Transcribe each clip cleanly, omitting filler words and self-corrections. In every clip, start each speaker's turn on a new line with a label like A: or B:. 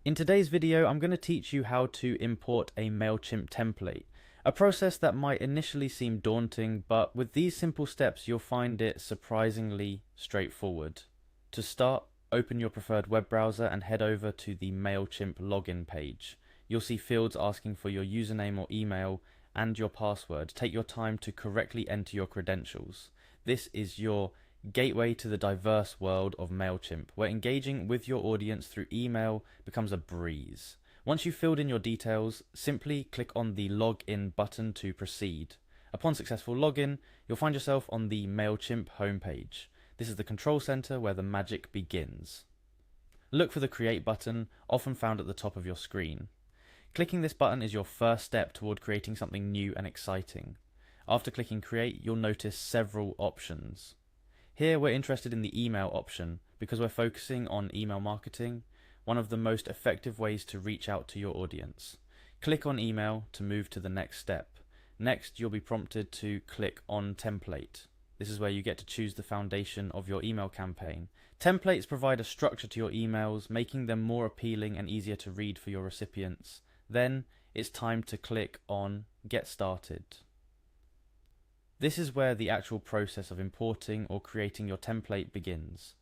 A: In today's video, I'm going to teach you how to import a Mailchimp template, a process that might initially seem daunting, but with these simple steps, you'll find it surprisingly straightforward. To start, open your preferred web browser and head over to the Mailchimp login page. You'll see fields asking for your username or email and your password. Take your time to correctly enter your credentials. This is your gateway to the diverse world of Mailchimp, where engaging with your audience through email becomes a breeze. Once you've filled in your details, simply click on the Login button to proceed. Upon successful login, you'll find yourself on the Mailchimp homepage. This is the control center where the magic begins. Look for the Create button, often found at the top of your screen. Clicking this button is your first step toward creating something new and exciting. After clicking Create, you'll notice several options. Here we're interested in the email option because we're focusing on email marketing, one of the most effective ways to reach out to your audience. Click on email to move to the next step. Next, you'll be prompted to click on template. This is where you get to choose the foundation of your email campaign. Templates provide a structure to your emails, making them more appealing and easier to read for your recipients. Then it's time to click on Get Started. This is where the actual process of importing or creating your template begins.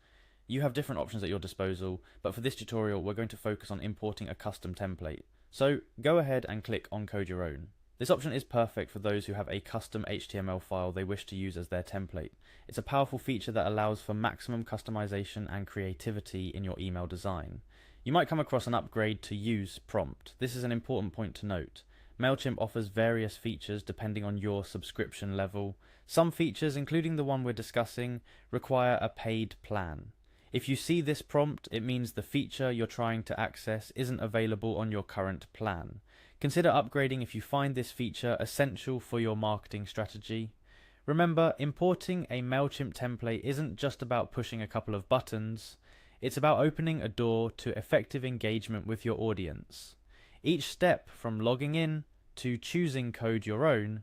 A: You have different options at your disposal, but for this tutorial we're going to focus on importing a custom template. So go ahead and click on Code Your Own. This option is perfect for those who have a custom HTML file they wish to use as their template. It's a powerful feature that allows for maximum customization and creativity in your email design. You might come across an upgrade to Use prompt. This is an important point to note. Mailchimp offers various features depending on your subscription level. Some features, including the one we're discussing, require a paid plan. If you see this prompt, it means the feature you're trying to access isn't available on your current plan. Consider upgrading if you find this feature essential for your marketing strategy. Remember, importing a Mailchimp template isn't just about pushing a couple of buttons. It's about opening a door to effective engagement with your audience. Each step, from logging in to choosing Code Your Own,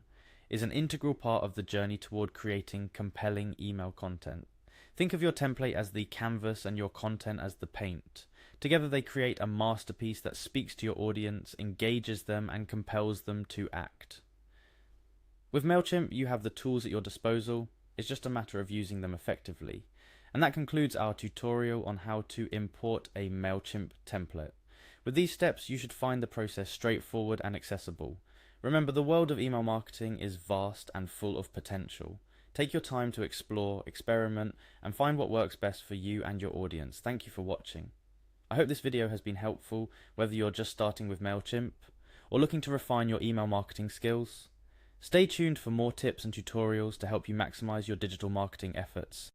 A: is an integral part of the journey toward creating compelling email content. Think of your template as the canvas and your content as the paint. Together they create a masterpiece that speaks to your audience, engages them, and compels them to act. With Mailchimp, you have the tools at your disposal. It's just a matter of using them effectively. And that concludes our tutorial on how to import a Mailchimp template. With these steps, you should find the process straightforward and accessible. Remember, the world of email marketing is vast and full of potential. Take your time to explore, experiment, and find what works best for you and your audience. Thank you for watching. I hope this video has been helpful, whether you're just starting with Mailchimp or looking to refine your email marketing skills. Stay tuned for more tips and tutorials to help you maximize your digital marketing efforts.